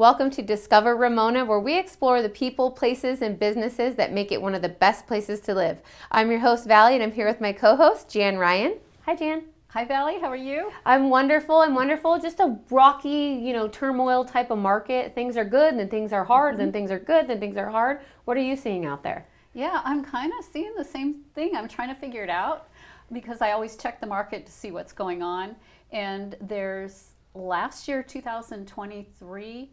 Welcome to Discover Ramona, where we explore the people, places, and businesses that make it one of the best places to live. I'm your host, Valley, and I'm here with my co-host, Jan Ryan. Hi, Jan. Hi, Valley. How are you? I'm wonderful. Just a rocky, turmoil type of market. Things are good, then things are hard, then things are good, then things are hard. What are you seeing out there? Yeah, I'm kind of seeing the same thing. I'm trying to figure it out because I always check the market to see what's going on. And there's last year, 2023,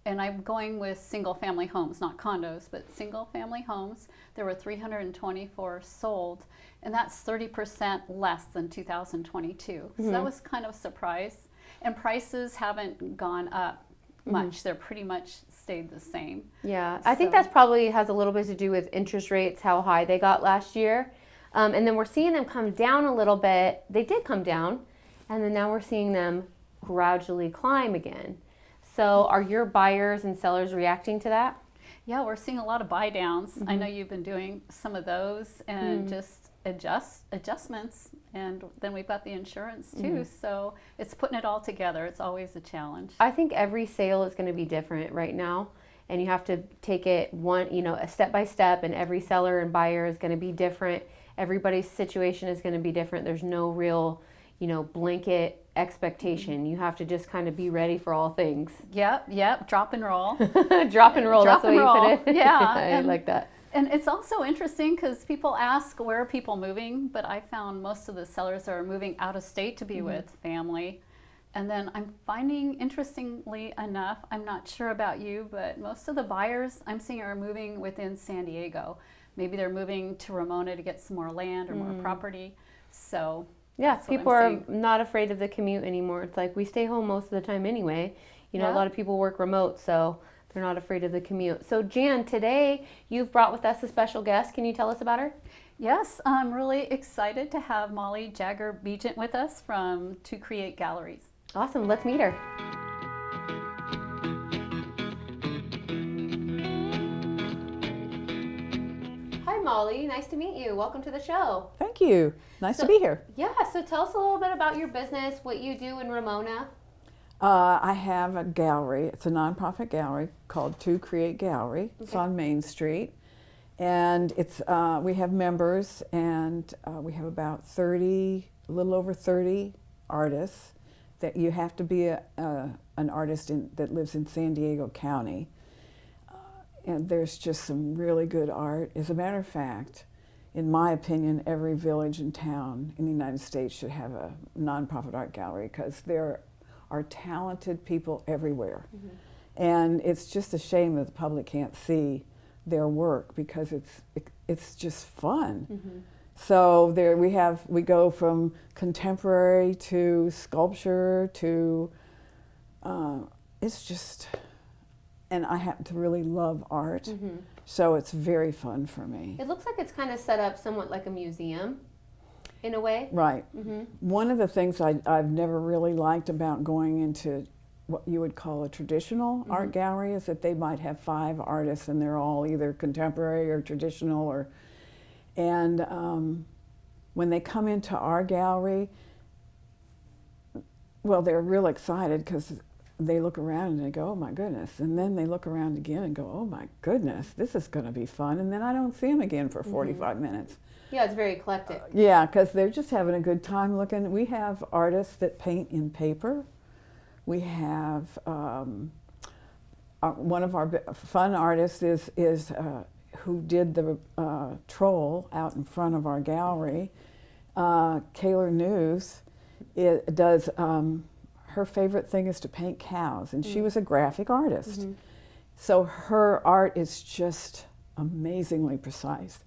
and I'm going with single family homes, not condos, but single family homes. There were 324 sold, and that's 30% less than 2022. So that was kind of a surprise. And prices haven't gone up much. They're pretty much stayed the same. Yeah, I think that's probably has a little bit to do with interest rates, how high they got last year. And then we're seeing them come down a little bit. They did come down, and then now we're seeing them gradually climb again. So are your buyers and sellers reacting to that? Yeah, we're seeing a lot of buy downs. I know you've been doing some of those and just adjustments, and then we've got the insurance too. So it's putting it all together. It's always a challenge. I think every sale is going to be different right now, and you have to take it a step by step, and every seller and buyer is going to be different. Everybody's situation is going to be different. There's no real blanket expectation. You have to just kind of be ready for all things. Yep. Drop and roll. Drop and roll. Drop That's the way you put it. Yeah. I like that. And it's also interesting because people ask, where are people moving? But I found most of the sellers are moving out of state to be with family. And then I'm finding, interestingly enough, I'm not sure about you, but most of the buyers I'm seeing are moving within San Diego. Maybe they're moving to Ramona to get some more land or more property. So yeah, people are not afraid of the commute anymore. It's like we stay home most of the time anyway. A lot of people work remote, so they're not afraid of the commute. So Jan, today you've brought with us a special guest. Can you tell us about her? Yes, I'm really excited to have Molly Jaeger Begent with us from To Create Galleries. Awesome, let's meet her. Hi Molly, nice to meet you. Welcome to the show. Thank you. Nice to be here. Yeah, so tell us a little bit about your business, what you do in Ramona. I have a gallery. It's a nonprofit gallery called To Create Gallery. It's on Main Street. And it's we have members, and we have about a little over 30 artists. That you have to be an artist that lives in San Diego County. And there's just some really good art. As a matter of fact, in my opinion, every village and town in the United States should have a nonprofit art gallery because there are talented people everywhere. And it's just a shame that the public can't see their work because it's just fun. So there we go from contemporary to sculpture to it's just, and I happen to really love art, so it's very fun for me. It looks like it's kind of set up somewhat like a museum in a way. Right. One of the things I've never really liked about going into what you would call a traditional art gallery is that they might have 5 artists and they're all either contemporary or traditional and when they come into our gallery, well, they're real excited because they look around and they go, oh my goodness, and then they look around again and go, oh my goodness, this is going to be fun, and then I don't see them again for 45 minutes. Yeah, it's very eclectic. Yeah, because they're just having a good time looking. We have artists that paint in paper. We have one of our fun artists is who did the troll out in front of our gallery. Kaylor News does, her favorite thing is to paint cows, and she was a graphic artist. So her art is just amazingly precise.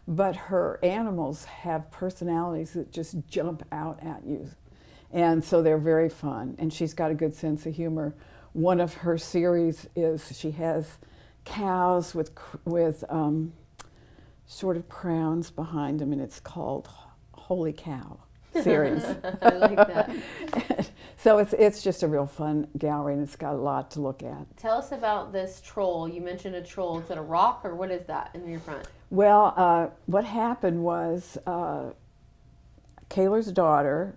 But her animals have personalities that just jump out at you. And so they're very fun, and she's got a good sense of humor. One of her series is she has cows with sort of crowns behind them, and it's called Holy Cow series. I like that. So it's just a real fun gallery, and it's got a lot to look at. Tell us about this troll. You mentioned a troll. Is it a rock, or what is that in your front? Well, what happened was Kaylor's daughter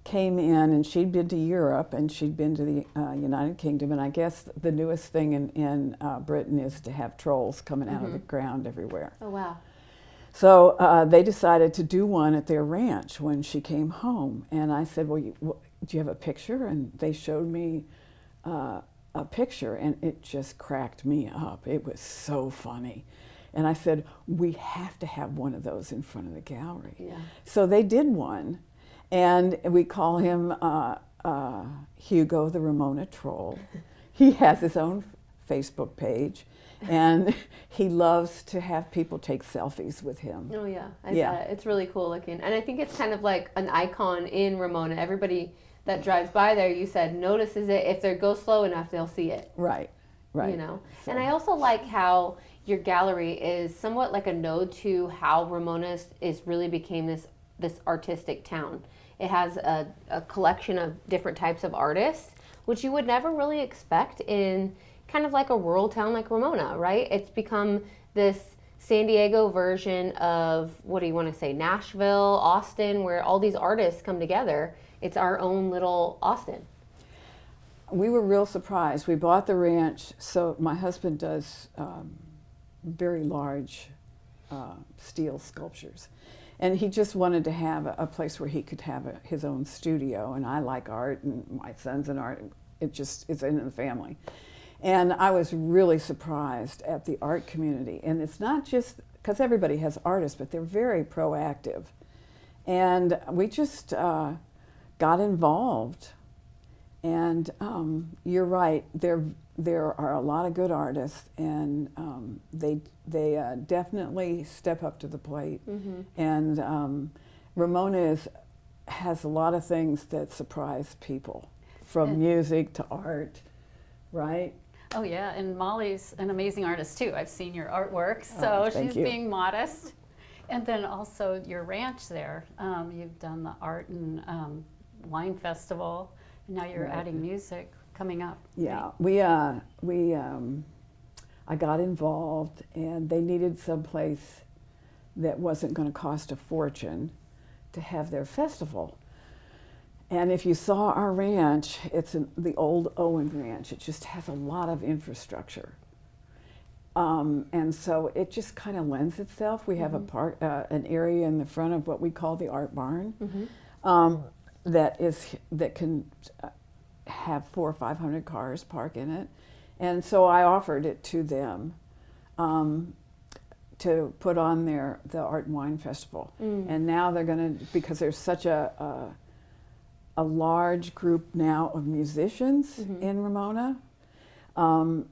came in, and she'd been to Europe and she'd been to the United Kingdom, and I guess the newest thing in Britain is to have trolls coming out of the ground everywhere. Oh, wow. So they decided to do one at their ranch when she came home, and I said, well, do you have a picture? And they showed me a picture, and it just cracked me up. It was so funny. And I said, we have to have one of those in front of the gallery. Yeah. So they did one, and we call him Hugo the Ramona Troll. He has his own Facebook page, and he loves to have people take selfies with him. Oh, yeah. I bet. It's really cool looking. And I think it's kind of like an icon in Ramona. Everybody that drives by there, you said, notices it. If they go slow enough, they'll see it. Right, right. You know? So. And I also like how your gallery is somewhat like a node to how Ramona is really became this artistic town. It has a collection of different types of artists, which you would never really expect in kind of like a rural town like Ramona, right? It's become this San Diego version of, what do you want to say, Nashville, Austin, where all these artists come together. It's our own little Austin. We were real surprised. We bought the ranch, so my husband does very large steel sculptures. And he just wanted to have a place where he could have his own studio. And I like art, and my son's in art. It's in the family. And I was really surprised at the art community. And it's not just, because everybody has artists, but they're very proactive. And we just got involved. And you're right, there are a lot of good artists, and they definitely step up to the plate. Mm-hmm. And Ramona has a lot of things that surprise people, from music to art, right? Oh yeah, and Molly's an amazing artist too. I've seen your artwork, so she's being modest. And then also your ranch there. You've done the art and wine festival. And now you're adding music coming up. Yeah, I got involved, and they needed someplace that wasn't going to cost a fortune to have their festival. And if you saw our ranch, it's the old Owen Ranch. It just has a lot of infrastructure. And so it just kind of lends itself. We have an area in the front of what we call the art barn, that can have 400 or 500 cars park in it. And so I offered it to them to put on the Art and Wine Festival. And now they're going to, because there's such a large group now of musicians in Ramona,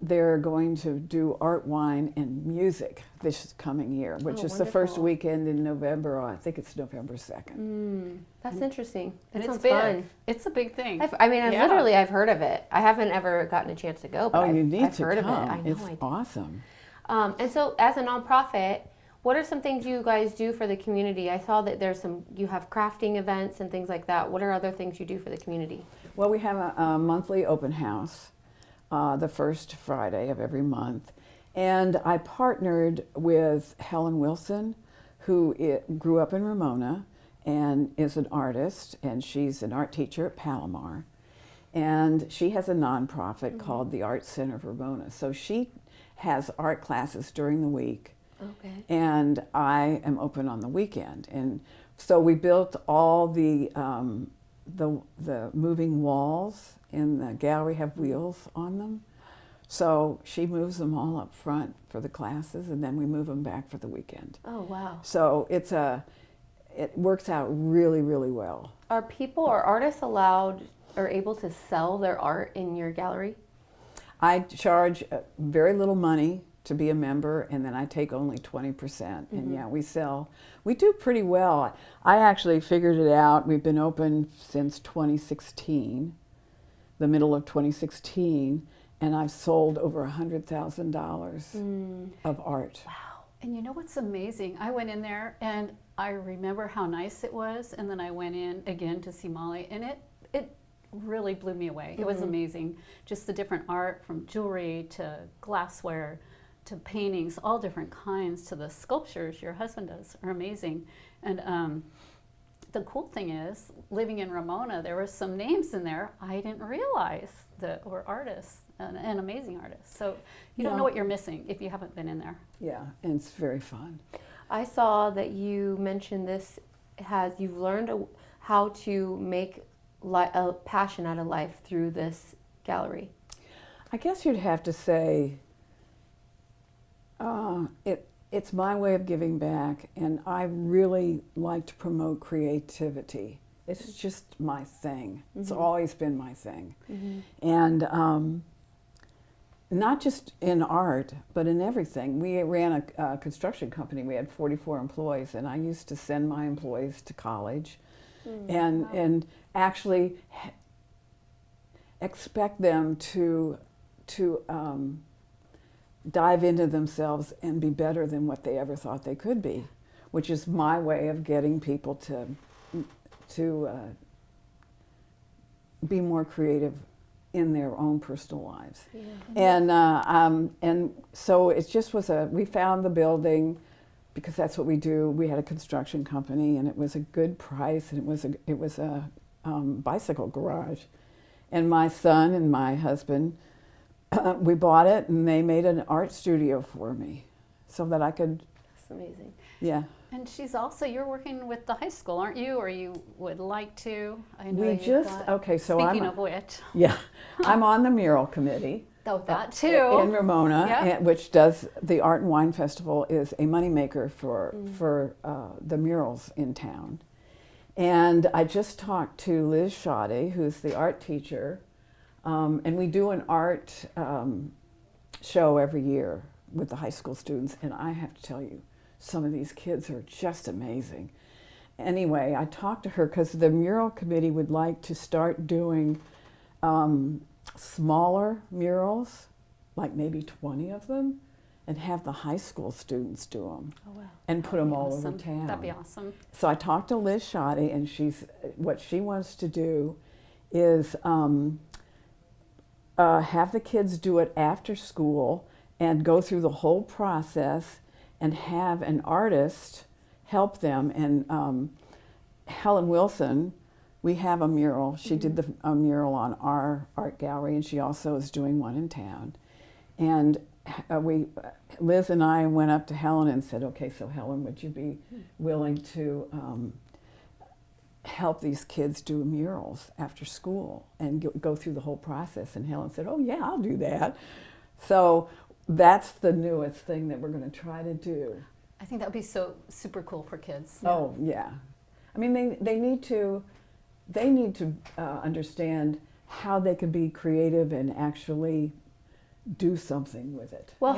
they're going to do art, wine, and music this coming year, which is the first weekend in November. I think it's November 2nd. That's interesting. And That it's sounds big. fun. It's a big thing. I've heard of it. I haven't ever gotten a chance to go, but you need I've to heard come. of it. I know It's I did. awesome. And so, as a nonprofit, what are some things you guys do for the community? I saw that you have crafting events and things like that. What are other things you do for the community? Well, we have a monthly open house, the first Friday of every month. And I partnered with Helen Wilson, who grew up in Ramona and is an artist, and she's an art teacher at Palomar. And she has a nonprofit called the Art Center of Ramona. So she has art classes during the week. Okay. And I am open on the weekend. And so we built all the moving walls in the gallery have wheels on them. So she moves them all up front for the classes, and then we move them back for the weekend. Oh, wow. So it works out really, really well. Are people or artists allowed or able to sell their art in your gallery? I charge very little money to be a member, and then I take only 20%. And yeah, we do pretty well. I actually figured it out. We've been open since 2016, the middle of 2016, and I've sold over $100,000 of art. Wow. And you know what's amazing? I went in there and I remember how nice it was, and then I went in again to see Molly, and it really blew me away. It was amazing. Just the different art, from jewelry to glassware to paintings, all different kinds, to the sculptures your husband does are amazing. And the cool thing is, living in Ramona, there were some names in there I didn't realize that were artists and amazing artists. So you don't know what you're missing if you haven't been in there. Yeah, and it's very fun. I saw that you mentioned you've learned how to make a passion out of life through this gallery. I guess you'd have to say it's my way of giving back, and I really like to promote creativity. It's just my thing. It's always been my thing. And not just in art, but in everything. We ran a construction company. We had 44 employees, and I used to send my employees to college and actually expect them to dive into themselves and be better than what they ever thought they could be, which is my way of getting people to be more creative in their own personal lives. And so it just was we found the building because that's what we do. We had a construction company, and it was a good price, and it was a bicycle garage. And my son and my husband, we bought it, and they made an art studio for me so that I could. That's amazing. Yeah. And you're working with the high school, aren't you? Or you would like to? I know so speaking of which. Yeah, I'm on the mural committee. Oh, that too. In Ramona, which does the Art and Wine Festival, is a moneymaker for the murals in town. And I just talked to Liz Shoddy, who's the art teacher, and we do an art show every year with the high school students, and I have to tell you, some of these kids are just amazing. Anyway, I talked to her because the mural committee would like to start doing smaller murals, like maybe 20 of them, and have the high school students do them and put them all over town. That'd be awesome. So I talked to Liz Shoddy, and what she wants to do is have the kids do it after school and go through the whole process and have an artist help them. And Helen Wilson, we have a mural. She did a mural on our art gallery, and she also is doing one in town. And Liz and I went up to Helen and said, okay, so Helen, would you be willing to help these kids do murals after school and go through the whole process? And Helen said, oh yeah, I'll do that. So that's the newest thing that we're going to try to do. I think that would be so super cool for kids. Oh yeah. I mean, they need to understand how they can be creative and actually do something with it. Well,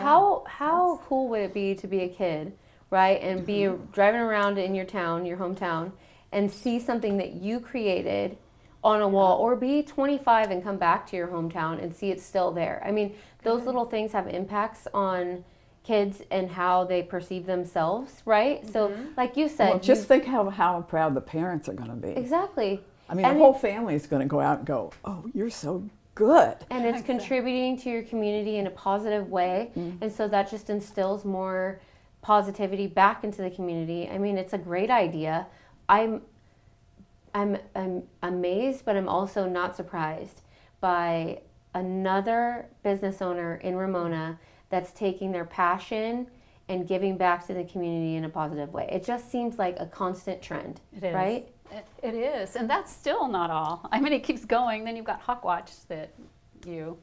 how cool would it be to be a kid, right, and be driving around in your town, your hometown, and see something that you created on a wall, or be 25 and come back to your hometown and see it's still there. I mean, those little things have impacts on kids and how they perceive themselves, right? So, like you said, well, just think how proud the parents are going to be. Exactly. I mean, the whole family is going to go out and go, oh, you're so good. And it's contributing to your community in a positive way. And so that just instills more positivity back into the community. I mean, it's a great idea. I'm amazed, but I'm also not surprised by another business owner in Ramona that's taking their passion and giving back to the community in a positive way. It just seems like a constant trend, right? It is, and that's still not all. I mean, it keeps going. Then you've got Hawkwatch that you.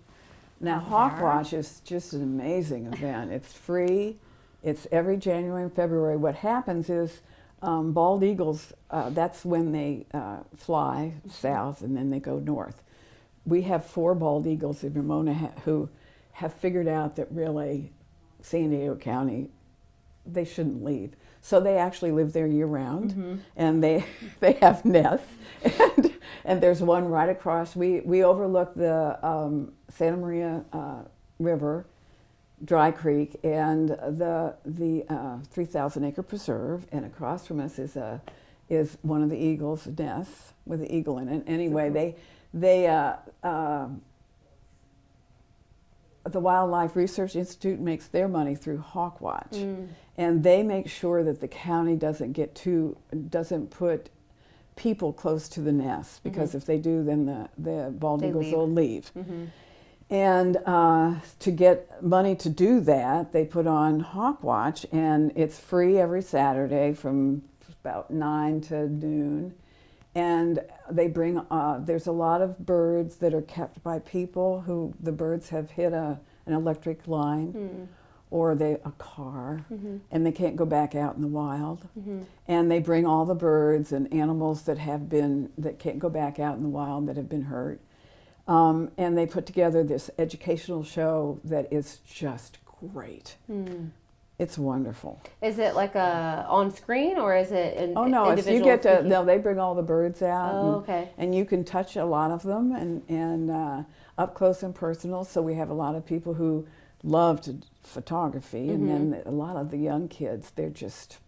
Now, Hawkwatch is just an amazing event. It's free. It's every January and February. What happens is bald eagles, that's when they fly south and then they go north. We have 4 bald eagles in Ramona who have figured out that really San Diego County, they shouldn't leave. So they actually live there year-round, and they have nests. And there's one right across. We overlook the Santa Maria River, Dry Creek, and the 3,000-acre preserve. And across from us is one of the eagles' nests with the eagle in it. Anyway, the Wildlife Research Institute makes their money through Hawkwatch, and they make sure that the county doesn't put people close to the nest, because if they do, then the bald They eagles leave. will leave. And to get money to do that, they put on Hawk Watch, and it's free every Saturday from about 9 to noon. And they bring, there's a lot of birds that are kept by people who the birds have hit an electric line or a car, and they can't go back out in the wild. And they bring all the birds and animals that can't go back out in the wild, that have been hurt. And they put together this educational show that is just great. It's wonderful. Is it like a on screen, or is it an Oh no! If you individual get to, speaking? no, they bring all the birds out. Oh, okay. And you can touch a lot of them, and up close and personal. So we have a lot of people who love photography, and then a lot of the young kids. They're just.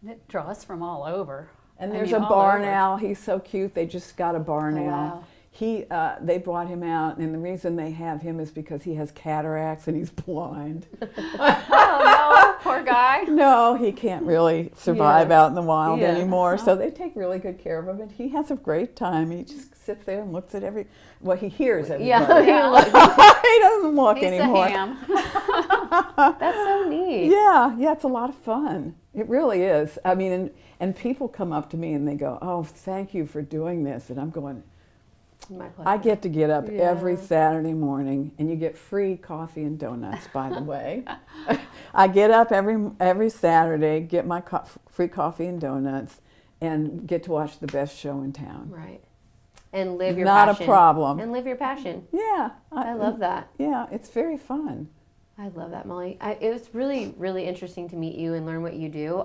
It draws from all over. And I there's mean, a all barn over. owl. He's so cute. They just got a barn Oh, owl. wow. They brought him out, and the reason they have him is because he has cataracts and he's blind. Oh no, poor guy. No, he can't really survive out in the wild Yeah. anymore. So they take really good care of him, and he has a great time. He just sits there and looks at he hears everybody. Yeah. He doesn't look He's anymore. a ham. That's so neat. Yeah, it's a lot of fun. It really is. I mean, and people come up to me and they go, "Oh, thank you for doing this," and I'm going, My pleasure. I get to get up every Yeah. Saturday morning, and you get free coffee and donuts, by the way. I get up every Saturday, get my free coffee and donuts, and get to watch the best show in town. Right. And live your Not passion. a problem. And live your passion. Yeah. I love that. Yeah, it's very fun. I love that, Molly. It was really, really interesting to meet you and learn what you do.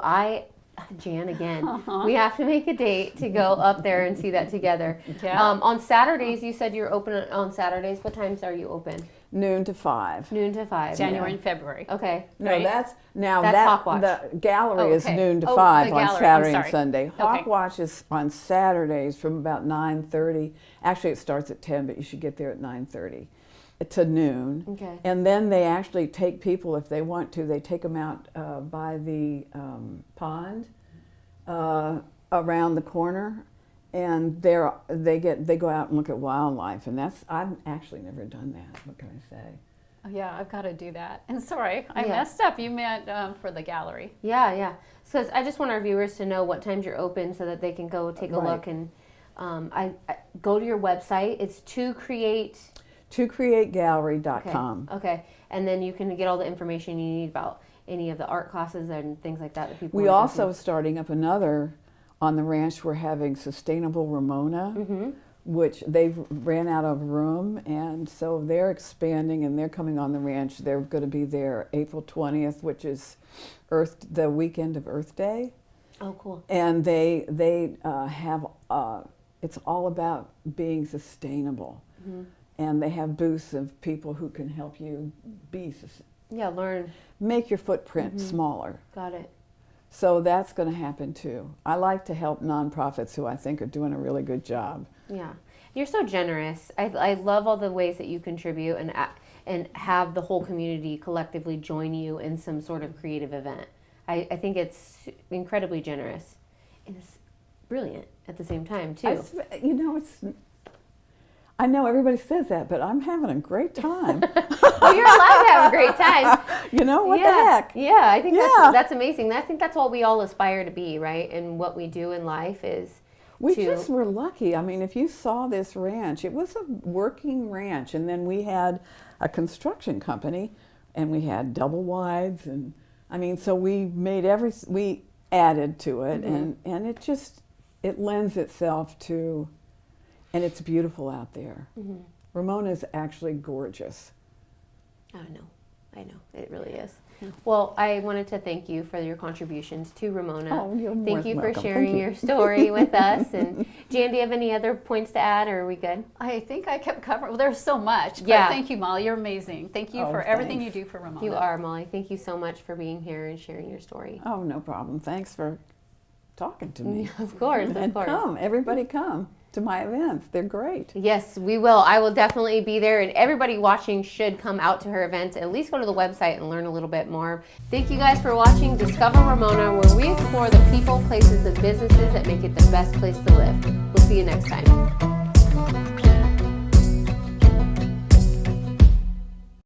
Jan, again, we have to make a date to go up there and see that together. Yeah. On Saturdays, you said you're open on Saturdays. What times are you open? Noon to 5. Noon to 5. January and February. Okay. No, Right. that's Hawk Watch. the gallery Oh, is okay. noon to Oh, 5 the on gallery. I'm Saturday and sorry. Sunday. Hawk Okay. Watch is on Saturdays from about 9:30. Actually, it starts at 10, but you should get there at 9:30 to noon. Okay. And then they actually take people, if they want to, they take them out by the pond around the corner, and they go out and look at wildlife, and I've actually never done that. What can I say? Oh, yeah, I've got to do that. And sorry, I Yeah. messed up. You meant for the gallery. Yeah. So I just want our viewers to know what times you're open so that they can go take a Right. look. And I go to your website. It's ToCreateGallery.com. Okay. And then you can get all the information you need about any of the art classes and things like that people We want to also go starting up another on the ranch. We're having Sustainable Ramona, which they've ran out of room, and so they're expanding and they're coming on the ranch. They're going to be there April 20th, which is the weekend of Earth Day, to. Oh, cool. and they have it's all about being sustainable, and they have booths of people who can help you Yeah, learn. make your footprint smaller. Got it. So that's going to happen too. I like to help nonprofits who I think are doing a really good job. Yeah. You're so generous. I love all the ways that you contribute and have the whole community collectively join you in some sort of creative event. I think it's incredibly generous. And it's brilliant at the same time, too. I know everybody says that, but I'm having a great time. Well, you're allowed to have a great time. What yeah. the heck? Yeah, I think Yeah. that's amazing. I think that's what we all aspire to be, right? And what we do in life is We just were lucky. I mean, if you saw this ranch, it was a working ranch, and then we had a construction company, and we had double wides, and I mean, so we made we added to it, and it lends itself to, and it's beautiful out there. Ramona's actually gorgeous. I know. It really is. Well, I wanted to thank you for your contributions to Ramona. Oh, you're more Thank than you for welcome. sharing Thank you. your story with us. And Jan, do you have any other points to add, or are we good? I think I kept covering. Well, there's so much. But Yeah. thank you, Molly. You're amazing. Thank you Oh, for everything thanks. you do for Ramona. You are, Molly. Thank you so much for being here and sharing your story. Oh, no problem. Thanks for talking to me. Of course, And come, everybody come. to my events. They're great. Yes, we will. I will definitely be there, and everybody watching should come out to her events. At least go to the website and learn a little bit more. Thank you guys for watching Discover Ramona, where we explore the people, places, and businesses that make it the best place to live. We'll see you next time.